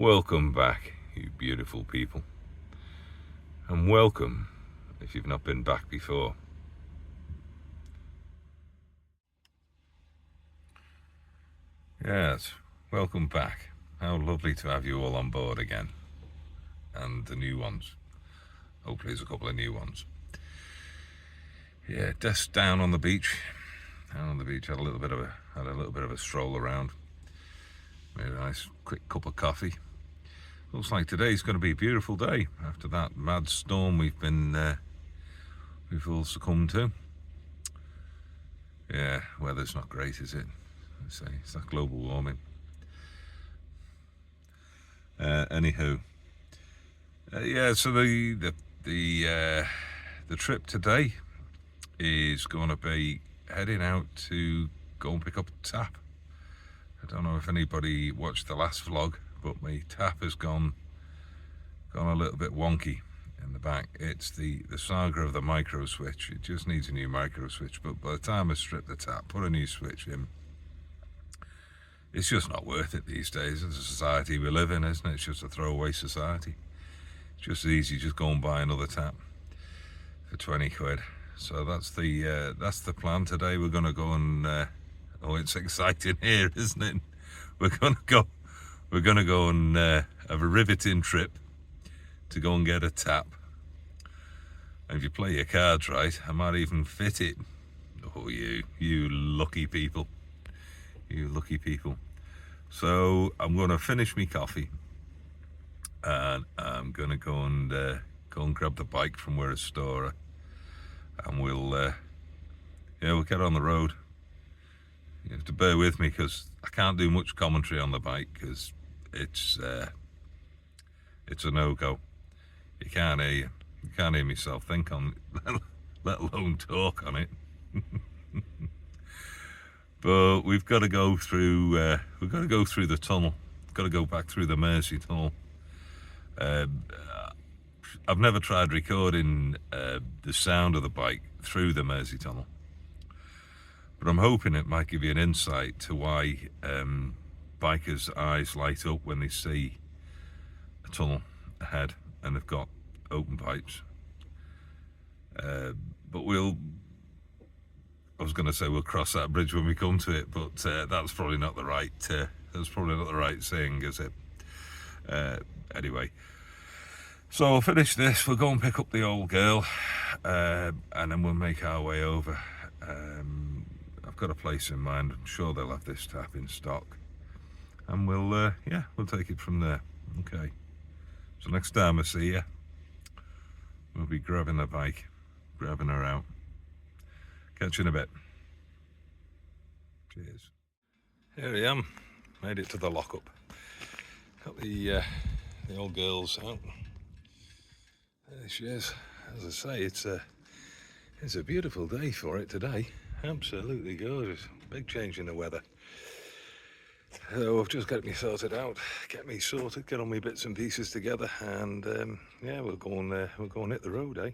Welcome back, you beautiful people, and welcome if you've not been back before. Yes, welcome back. How lovely to have you all on board again, and the new ones. Hopefully there's a couple of new ones. Yeah, just down on the beach. Had a little bit of a stroll around. Made a nice quick cup of coffee. Looks like today's going to be a beautiful day after that mad storm we've all succumbed to. Yeah, weather's not great, is it? I say it's that global warming. Anywho, yeah. So the trip today is going to be heading out to go and pick up a tap. I don't know if anybody watched the last vlog, but my tap has gone a little bit wonky in the back. It's the saga of the micro switch. It just needs a new micro switch, but by the time I strip the tap, put a new switch in, it's just not worth it these days. It's a society we live in, isn't it? It's just a throwaway society. It's just easy, just go and buy another tap for 20 quid. So that's the plan today. We're going to go and oh, it's exciting here, isn't it? We're going to go and have a riveting trip to go and get a tap. And if you play your cards right, I might even fit it. Oh, you lucky people. You lucky people. So I'm going to finish my coffee, and I'm going to go and grab the bike from where I store it, and we'll get on the road. You have to bear with me because I can't do much commentary on the bike because it's a no-go. You can't hear myself think on it, let alone talk on it. But we've got to go through the tunnel. Got to go back through the Mersey tunnel. I've never tried recording the sound of the bike through the Mersey tunnel, but I'm hoping it might give you an insight to why bikers' eyes light up when they see a tunnel ahead and they've got open pipes. But I was going to say we'll cross that bridge when we come to it, but that's probably not the right saying, is it? Anyway, so I'll finish this. We'll go and pick up the old girl, and then we'll make our way over. I've got a place in mind. I'm sure they'll have this tap in stock, and we'll take it from there. Okay. So next time I see you, we'll be grabbing the bike, grabbing her out. Catch you in a bit. Cheers. Here I am. Made it to the lockup. Got the old girls out. There she is. As I say, it's a beautiful day for it today. Absolutely gorgeous. Big change in the weather. So I've just got me sorted out, get all my bits and pieces together, and we'll go and hit the road, eh?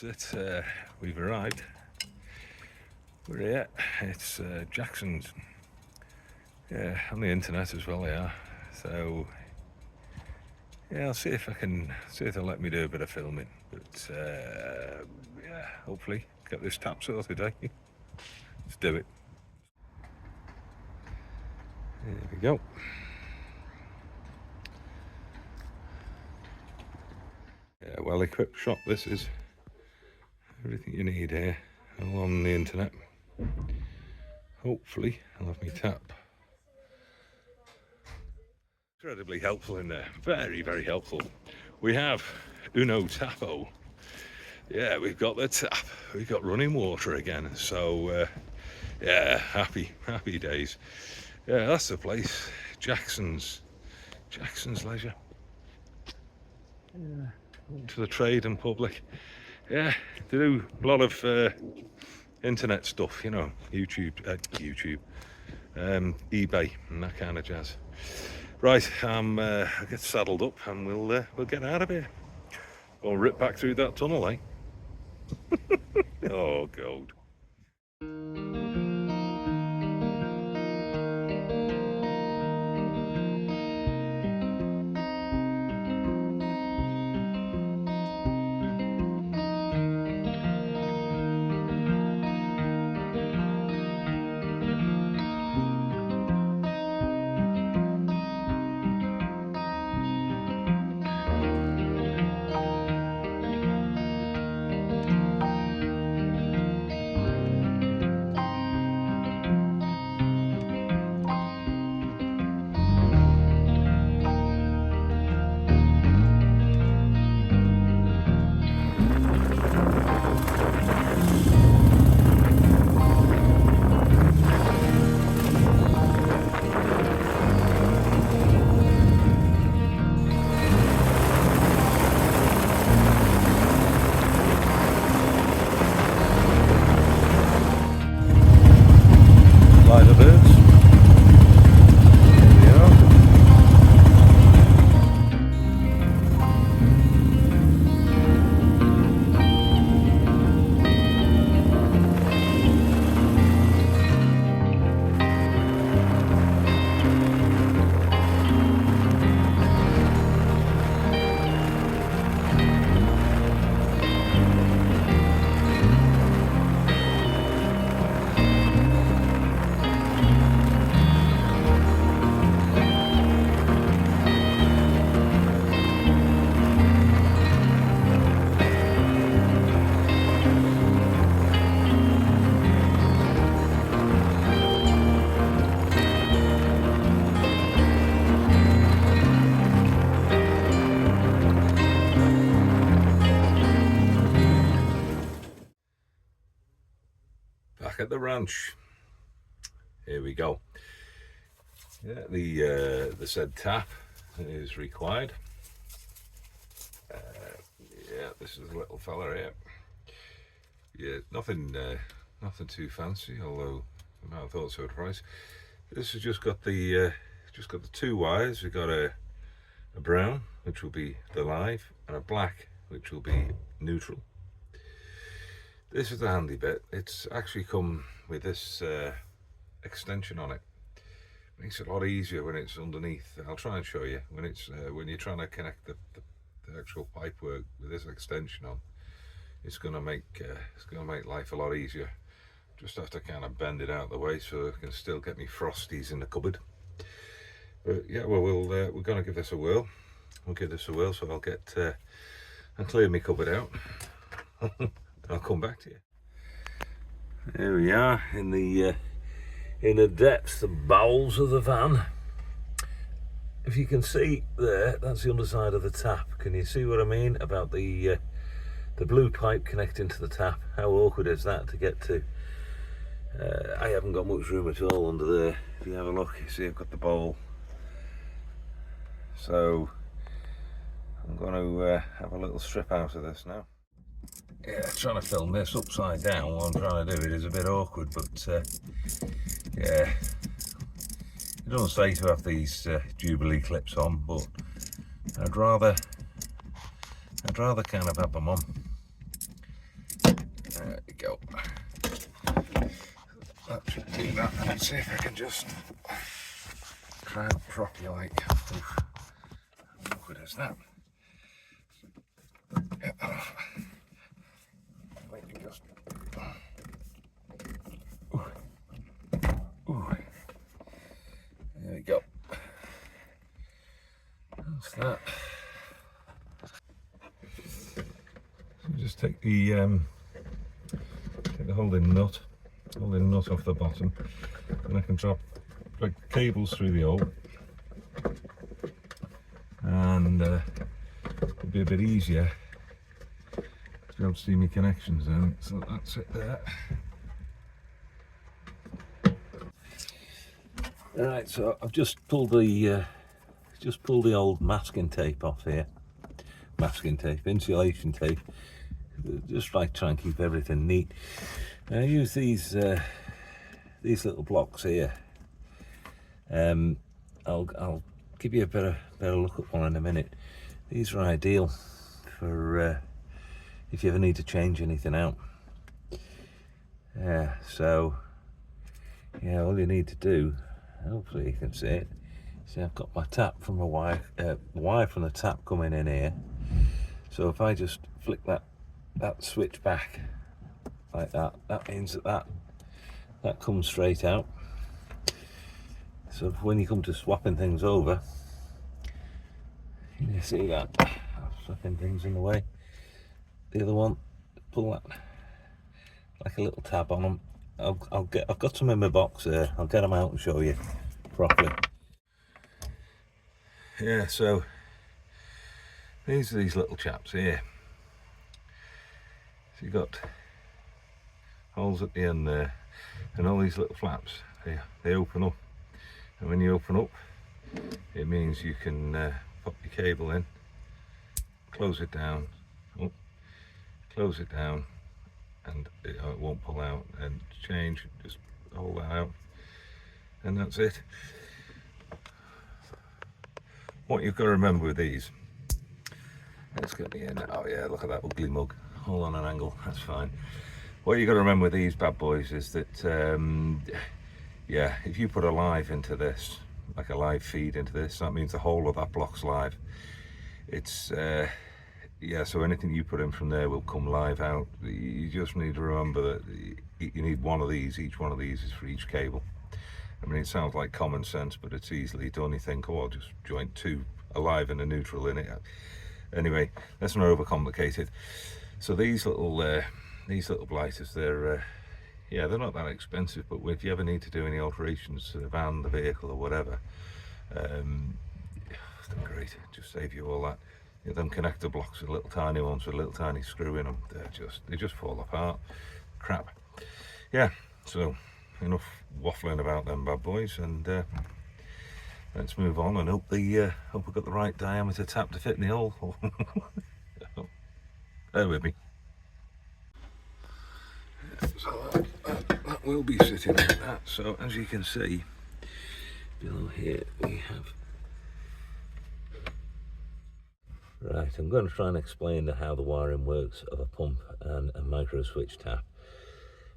that's it. We've arrived. We're here. It's Jackson's. Yeah, on the internet as well, yeah. So yeah, I'll see if they'll let me do a bit of filming. But yeah, hopefully get this tap sorted, eh? Let's do it. There we go. Yeah, well equipped shop this is. Everything you need here, all on the internet. Hopefully I'll have my tap. Incredibly helpful in there, very, very helpful. We have Uno Tapo. Yeah, we've got the tap, we've got running water again. So yeah, happy days. Yeah, that's the place, Jackson's Leisure. Yeah, to the trade and public. Yeah, they do a lot of internet stuff, you know, YouTube, eBay and that kind of jazz. Right, I'll get saddled up and we'll get out of here. We'll rip back through that tunnel, eh? Oh, God. Live the birds. Here we are. Back at the ranch. Here we go. Yeah, the said tap is required. Yeah, this is a little fella here. Yeah, nothing too fancy, although I might have thought so at price. This has just got the two wires. We've got a brown, which will be the live, and a black, which will be neutral. This is the handy bit. It's actually come with this extension on it. Makes it a lot easier when it's underneath. I'll try and show you when it's when you're trying to connect the actual pipe work with this extension on. It's gonna make life a lot easier. Just have to kind of bend it out of the way so I can still get me frosties in the cupboard. But yeah, well, we're gonna give this a whirl. We'll give this a whirl, so I'll get and clear my cupboard out. I'll come back to you. There we are in the depths, the bowels of the van. If you can see there, that's the underside of the tap. Can you see what I mean about the blue pipe connecting to the tap? How awkward is that to get to? I haven't got much room at all under there. If you have a look, you see I've got the bowl. So I'm going to have a little strip out of this now. Yeah, trying to film this upside down while I'm trying to do it is a bit awkward, but yeah, it doesn't say to have these Jubilee clips on, but I'd rather kind of have them on. There you go. That should do that. Let's see if I can just try and prop you like. Oof. How awkward is that? Get that off. Let you just. Ooh. Ooh. There we go. That's that. So just take the holding nut off the bottom, and I can drag cables through the hole, and it'll be a bit easier to be able to see my connections then. So that's it there. Alright, so I've just pulled the old masking tape off here. Masking tape, insulation tape, just like try and keep everything neat. And I use these little blocks here. I'll give you a better look at one in a minute. These are ideal for if you ever need to change anything out. So yeah, all you need to do, hopefully you can see it. See, I've got my tap from the wire from the tap coming in here. So if I just flick that switch back like that, that means that comes straight out. So when you come to swapping things over, you see that I'm swapping things in the way. The other one, pull that like a little tab on them. I've got some in my box there. I'll get them out and show you properly. Yeah, so these are these little chaps here. So you've got holes at the end there, and all these little flaps, they open up. And when you open up, it means you can pop your cable in, close it down, close it down, and it won't pull out, and change, just hold that out, and that's it. What you've got to remember with these, let's get me in. Oh yeah, look at that ugly mug. Hold on an angle, that's fine. What you've got to remember with these bad boys is that, yeah, if you put a live into this, like a live feed into this, that means the whole of that block's live. It's, yeah, so anything you put in from there will come live out. You just need to remember that you need one of these. Each one of these is for each cable. I mean, it sounds like common sense, but it's easily done. You think, oh, I'll just joint two, a live and a neutral in it. Anyway, let's not overcomplicate it. So these little blighters, they're yeah, they're not that expensive, but if you ever need to do any alterations to the van, the vehicle, or whatever, they're great. Just save you all that. You know, them connector blocks are little tiny ones with a little tiny screw in them. They just fall apart. Crap. Yeah. So enough waffling about them bad boys, and let's move on and hope we've got the right diameter tap to fit in the hole. Bear with me. So that will be sitting like that. So as you can see, below here we have. Right, I'm going to try and explain how the wiring works of a pump and a micro switch tap.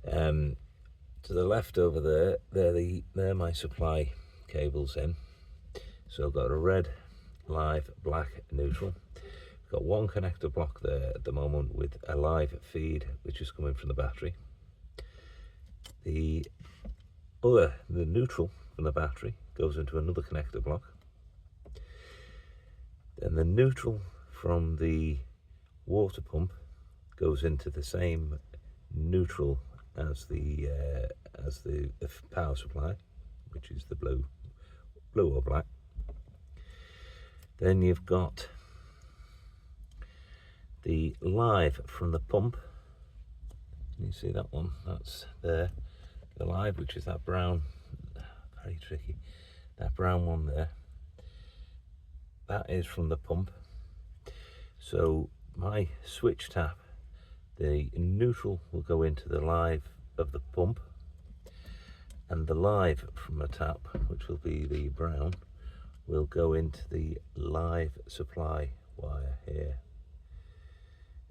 To the left over there, they're my supply cables in. So I've got a red, live, black, neutral. I've got one connector block there at the moment with a live feed, which is coming from the battery. The neutral from the battery goes into another connector block. Then the neutral from the water pump goes into the same neutral as the power supply, which is the blue or black. Then you've got the live from the pump. You see that one? That's there. The live, which is that brown, very tricky. That brown one there. That is from the pump. So my switch tap, the neutral will go into the live of the pump, and the live from the tap, which will be the brown, will go into the live supply wire here.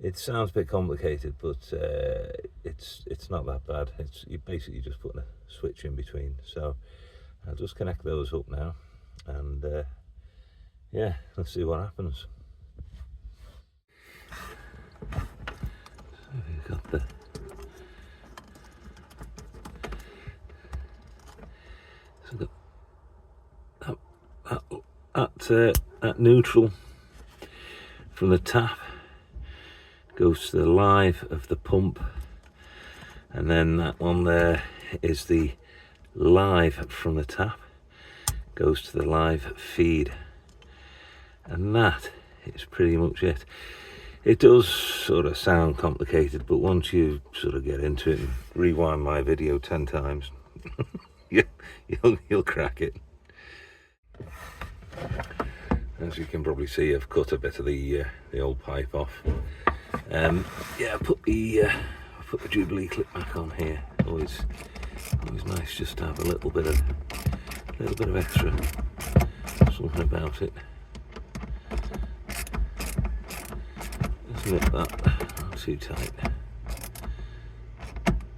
It sounds a bit complicated, but it's not that bad. You basically just putting a switch in between. So I'll just connect those up now, and yeah, let's see what happens. So we've got at neutral from the tap goes to the live of the pump, and then that one there is the live from the tap, goes to the live feed, and that is pretty much it. It does sort of sound complicated, but once you sort of get into it and rewind my video 10 times, you'll crack it. As you can probably see, I've cut a bit of the old pipe off. Yeah, I put the Jubilee clip back on here. Always nice just to have a little bit of extra something about it. Just nip that not too tight.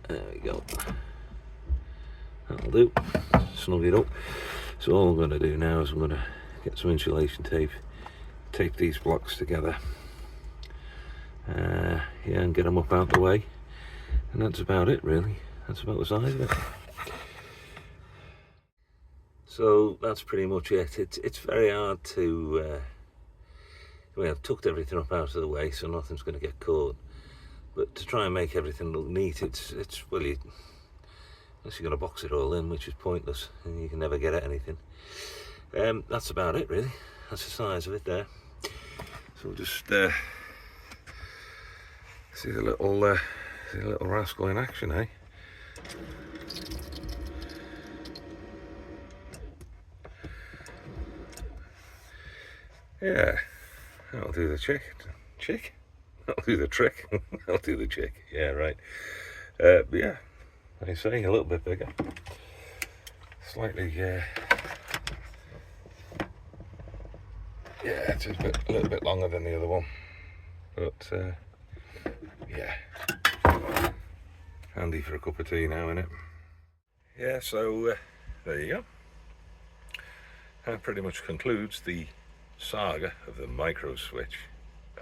There we go. That'll do. Snug it up. So all I'm going to do now is I'm going to get some insulation tape these blocks together, yeah, and get them up out the way, and that's about it really. That's about the size of it. So that's pretty much it. It's very hard to I've tucked everything up out of the way so nothing's going to get caught, but to try and make everything look neat, it's well, unless you're going to box it all in, which is pointless, and you can never get at anything. That's about it really. That's the size of it there. So we'll just see the little rascal in action, eh? Yeah, that'll do the trick. That'll do the trick. That'll do the trick. Yeah, right. But yeah, like I say, a little bit bigger. Slightly, yeah, it's a little bit longer than the other one, but yeah, handy for a cup of tea now, innit? Yeah, so there you go. That pretty much concludes the saga of the micro switch.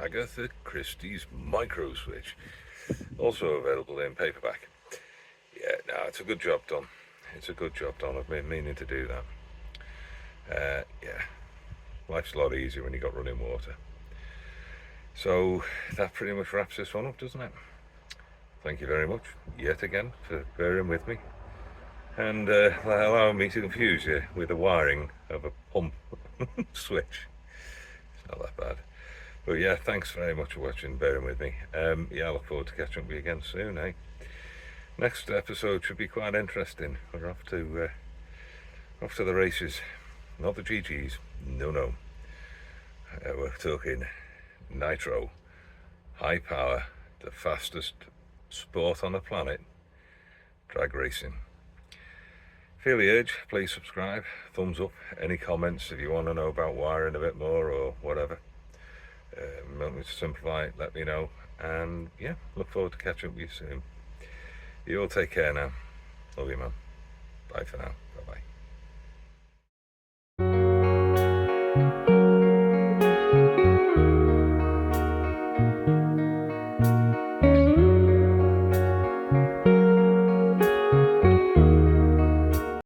Agatha Christie's micro switch, also available in paperback. Yeah, no, it's a good job done. It's a good job done. I've been meaning to do that. Yeah, life's a lot easier when you got running water. So that pretty much wraps this one up, doesn't it? Thank you very much yet again for bearing with me and allowing me to confuse you with the wiring of a pump switch. It's not that bad. But yeah, thanks very much for watching, bearing with me. Yeah, I look forward to catching up with you again soon, eh? Next episode should be quite interesting. We're off to the races, not the GGs. No. We're talking nitro, high power, the fastest sport on the planet, drag racing. Feel the urge, please subscribe, thumbs up, any comments if you want to know about wiring a bit more or whatever. Want me to simplify it, let me know, and yeah, look forward to catching up with you soon. You all take care now. Love you, man. Bye for now.